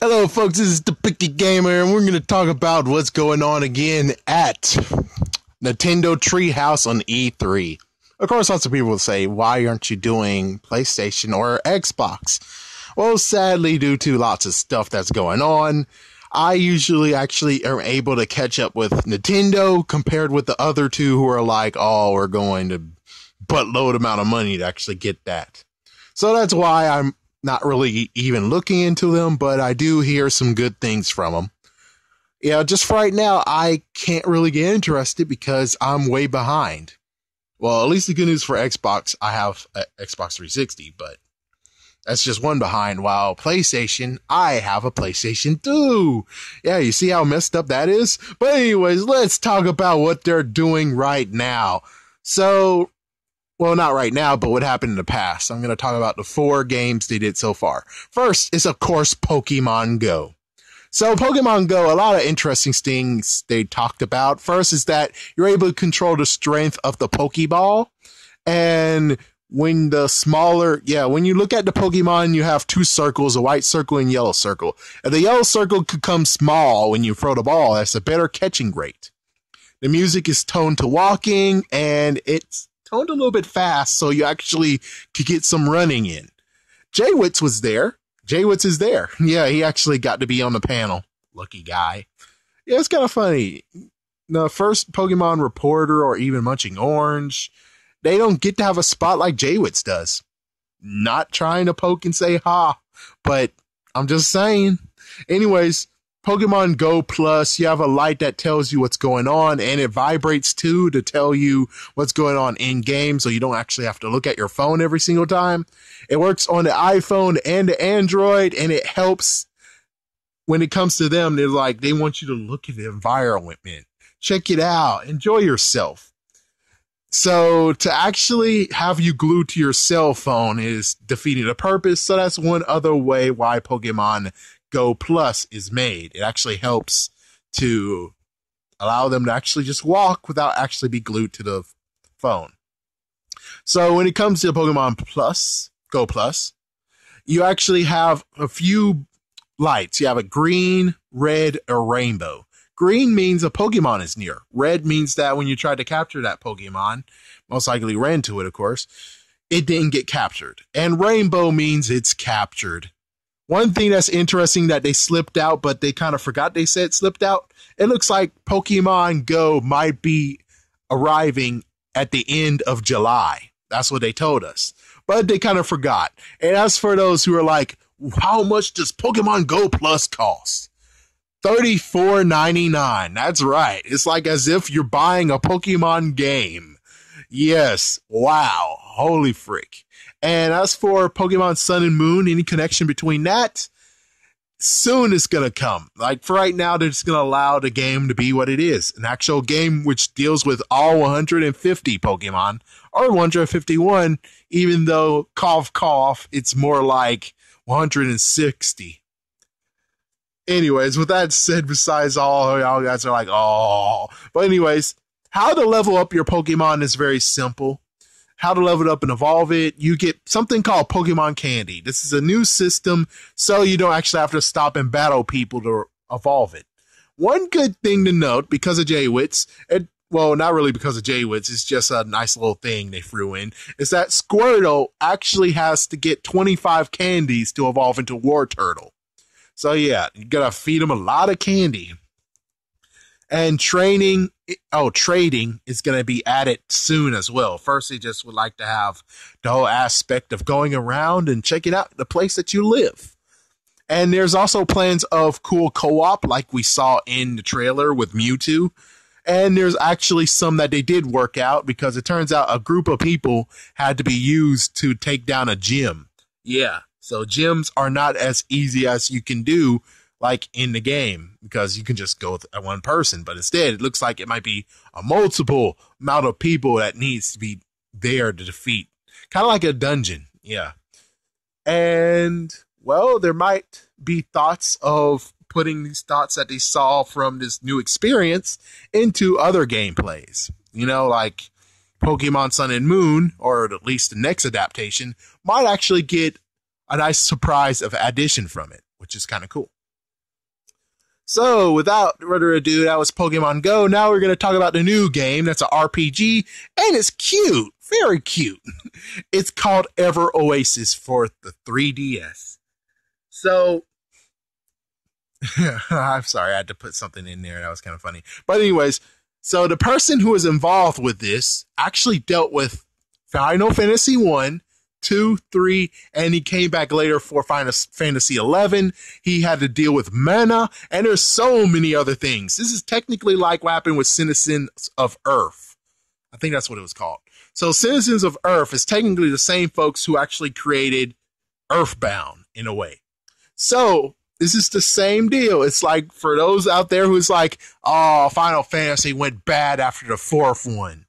Hello, folks. This is the Picky Gamer, and we're going to talk about what's going on again at Nintendo Treehouse on E3. Of course, lots of people will say, why aren't you doing PlayStation or Xbox? Well, sadly, due to lots of stuff that's going on, I usually actually am able to catch up with Nintendo compared with the other two who are like, oh, we're going to buttload amount of money to actually get that. So that's why I'm not really even looking into them, but I do hear some good things from them. Yeah, just for right now, I can't really get interested because I'm way behind. Well, at least the good news for Xbox, I have a Xbox 360, but that's just one behind. While PlayStation, I have a PlayStation 2. Yeah, you see how messed up that is? But anyways, let's talk about what they're doing right now. So, well, not right now, but what happened in the past. I'm going to talk about the 4 games they did so far. First is, of course, Pokemon Go. So Pokemon Go, a lot of interesting things they talked about. First is that you're able to control the strength of the Pokeball. And when you look at the Pokemon, you have 2 circles, a white circle and yellow circle. If the yellow circle becomes small when you throw the ball, that's a better catching rate. The music is toned to walking, and it's toned a little bit fast, so you actually could get some running in. Jaywitz was there. Jaywitz is there. Yeah, he actually got to be on the panel. Lucky guy. Yeah, it's kind of funny. The first Pokemon reporter or even Munching Orange, they don't get to have a spot like Jaywitz does. Not trying to poke and say ha, but I'm just saying. Anyways, Pokemon Go Plus, you have a light that tells you what's going on, and it vibrates too to tell you what's going on in game, so you don't actually have to look at your phone every single time. It works on the iPhone and the Android, and it helps when it comes to them. They're like, they want you to look at the environment, check it out, enjoy yourself. So to actually have you glued to your cell phone is defeating the purpose. So that's one other way why Pokemon Go Plus is made. It actually helps to allow them to actually just walk without actually be glued to the phone. So when it comes to Pokemon Plus, Go Plus, you actually have a few lights. You have a green, red, or rainbow. Green means a Pokemon is near. Red means that when you try to capture that Pokemon, most likely ran to it, of course, it didn't get captured. And rainbow means it's captured. One thing that's interesting that they slipped out, but they kind of forgot they said slipped out. It looks like Pokemon Go might be arriving at the end of July. That's what they told us. But they kind of forgot. And as for those who are like, how much does Pokemon Go Plus cost? $34.99. That's right. It's like as if you're buying a Pokemon game. Yes. Wow. Holy frick. And as for Pokemon Sun and Moon, any connection between that, soon it's going to come. Like for right now, they're just going to allow the game to be what it is. An actual game which deals with all 150 Pokemon, or 151, even though, cough, cough, it's more like 160. Anyways, with that said, besides all, y'all guys are like, oh. But anyways, how to level up your Pokemon is very simple. How to level it up and evolve it, you get something called Pokemon Candy. This is a new system, so you don't actually have to stop and battle people to evolve it. One good thing to note, because of Jaywitz, well, not really because of Jaywitz, it's just a nice little thing they threw in, is that Squirtle actually has to get 25 candies to evolve into War Turtle. So yeah, you gotta feed him a lot of candy. And trading is going to be added soon as well. First, they just would like to have the whole aspect of going around and checking out the place that you live. And there's also plans of cool co-op like we saw in the trailer with Mewtwo. And there's actually some that they did work out because it turns out a group of people had to be used to take down a gym. Yeah, so gyms are not as easy as you can do like in the game, because you can just go with one person, but instead it looks like it might be a multiple amount of people that needs to be there to defeat. Kind of like a dungeon. Yeah. And well, there might be thoughts of putting these thoughts that they saw from this new experience into other gameplays. You know, like Pokemon Sun and Moon, or at least the next adaptation, might actually get a nice surprise of addition from it, which is kind of cool. So, without further ado, that was Pokemon Go. Now we're going to talk about the new game. That's an RPG, and it's cute. Very cute. It's called Ever Oasis for the 3DS. So, I'm sorry, I had to put something in there. That was kind of funny. But anyways, so the person who was involved with this actually dealt with Final Fantasy 1, 2, 3, and he came back later for Final Fantasy 11. He had to deal with Mana, and there's so many other things. This is technically like what happened with Citizens of Earth. I think that's what it was called. So Citizens of Earth is technically the same folks who actually created Earthbound in a way. So this is the same deal. It's like for those out there who's like, oh, Final Fantasy went bad after the fourth one.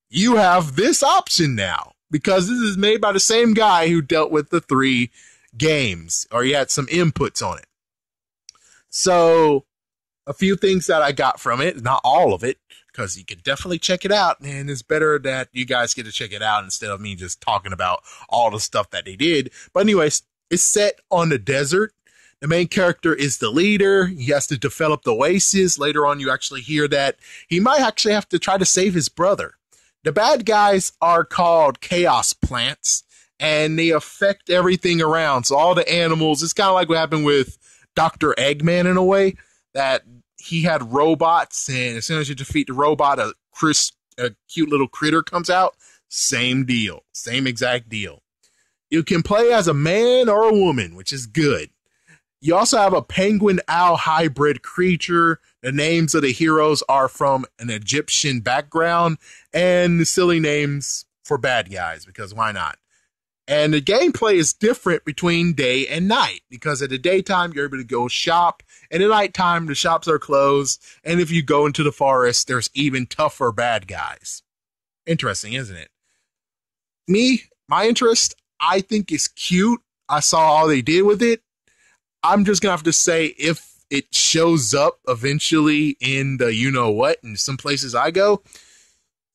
You have this option now because this is made by the same guy who dealt with the 3 games, or he had some inputs on it. So a few things that I got from it, not all of it, because you can definitely check it out, and it's better that you guys get to check it out instead of me just talking about all the stuff that they did. But anyways, it's set on the desert. The main character is the leader. He has to develop the Oasis. Later on, you actually hear that he might actually have to try to save his brother. The bad guys are called Chaos Plants, and they affect everything around. So all the animals, it's kind of like what happened with Dr. Eggman in a way, that he had robots, and as soon as you defeat the robot, a cute little critter comes out. Same deal. Same exact deal. You can play as a man or a woman, which is good. You also have a penguin-owl hybrid creature. The names of the heroes are from an Egyptian background, and the silly names for bad guys, because why not? And the gameplay is different between day and night, because at the daytime, you're able to go shop, and at nighttime, the shops are closed, and if you go into the forest, there's even tougher bad guys. Interesting, isn't it? My interest, I think is cute. I saw all they did with it. I'm just going to have to say, if it shows up eventually in the you-know-what, in some places I go,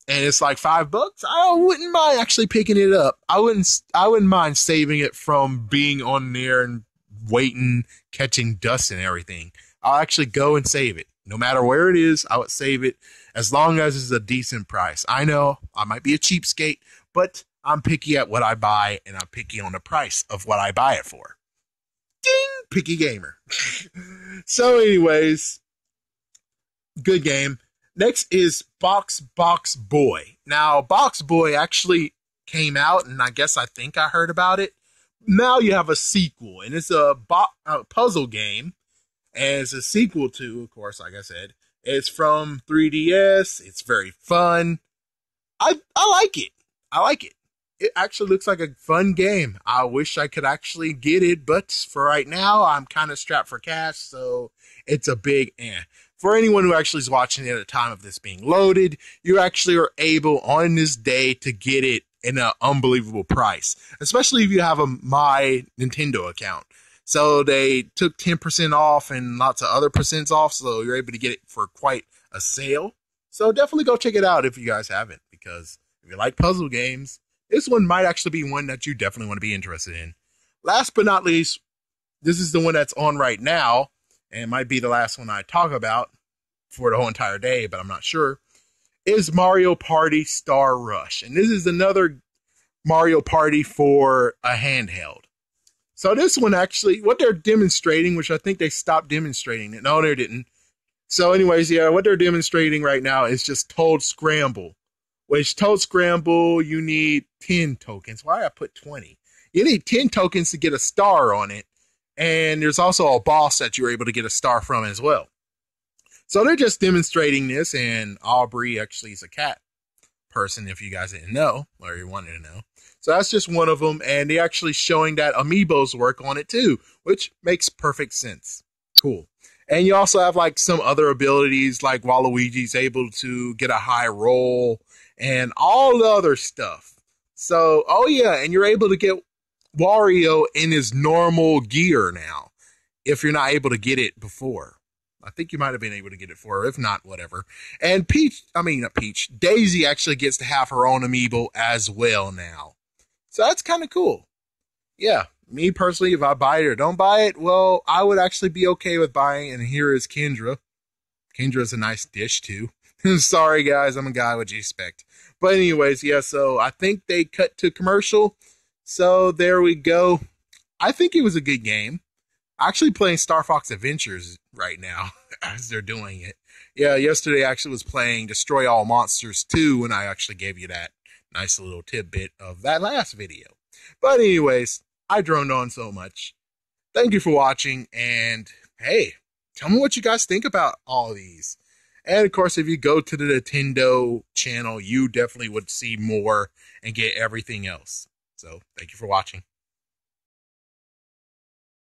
and it's like $5, I wouldn't mind actually picking it up. I wouldn't mind saving it from being on there and waiting, catching dust and everything. I'll actually go and save it. No matter where it is, I would save it as long as it's a decent price. I know I might be a cheapskate, but I'm picky at what I buy, and I'm picky on the price of what I buy it for. Ding! Picky gamer. So anyways, good game. Next is Box Boy. Now, Box Boy actually came out, and I think I heard about it. Now you have a sequel, and it's a puzzle game, and it's a sequel to, of course, like I said, it's from 3DS. It's very fun. I like it. I like it. It actually looks like a fun game. I wish I could actually get it, but for right now, I'm kind of strapped for cash, so it's a big eh. For anyone who actually is watching it at the time of this being loaded, you actually are able on this day to get it in an unbelievable price, especially if you have a My Nintendo account. So they took 10% off and lots of other percents off, so you're able to get it for quite a sale. So definitely go check it out if you guys haven't, because if you like puzzle games, this one might actually be one that you definitely want to be interested in. Last but not least, this is the one that's on right now, and it might be the last one I talk about for the whole entire day, but I'm not sure, is Mario Party Star Rush. And this is another Mario Party for a handheld. So this one actually, what they're demonstrating, which I think they stopped demonstrating it. No, they didn't. So anyways, yeah, what they're demonstrating right now is just Toad Scramble. Which Toad Scramble, you need 10 tokens. Why I put 20? You need 10 tokens to get a star on it. And there's also a boss that you're able to get a star from as well. So they're just demonstrating this, and Aubrey actually is a cat person, if you guys didn't know, or you wanted to know. So that's just one of them, and they're actually showing that amiibos work on it too, which makes perfect sense. Cool. And you also have like some other abilities, like Waluigi's able to get a high roll, and all the other stuff. So, oh yeah, and you're able to get Wario in his normal gear now, if you're not able to get it before. I think you might have been able to get it before, if not, whatever. And Daisy actually gets to have her own amiibo as well now. So that's kind of cool. Yeah, Me personally, if I buy it or don't buy it, well, I would actually be okay with buying. And here is Kendra. Kendra's a nice dish too. Sorry guys, I'm a guy. What you expect? But anyways, yeah. So I think they cut to commercial. So there we go. I think it was a good game. Actually playing Star Fox Adventures right now as they're doing it. Yeah, yesterday I actually was playing Destroy All Monsters 2 when I actually gave you that nice little tidbit of that last video. But anyways, I droned on so much. Thank you for watching, and hey, tell me what you guys think about all of these. And of course, if you go to the Nintendo channel, you definitely would see more and get everything else. So thank you for watching.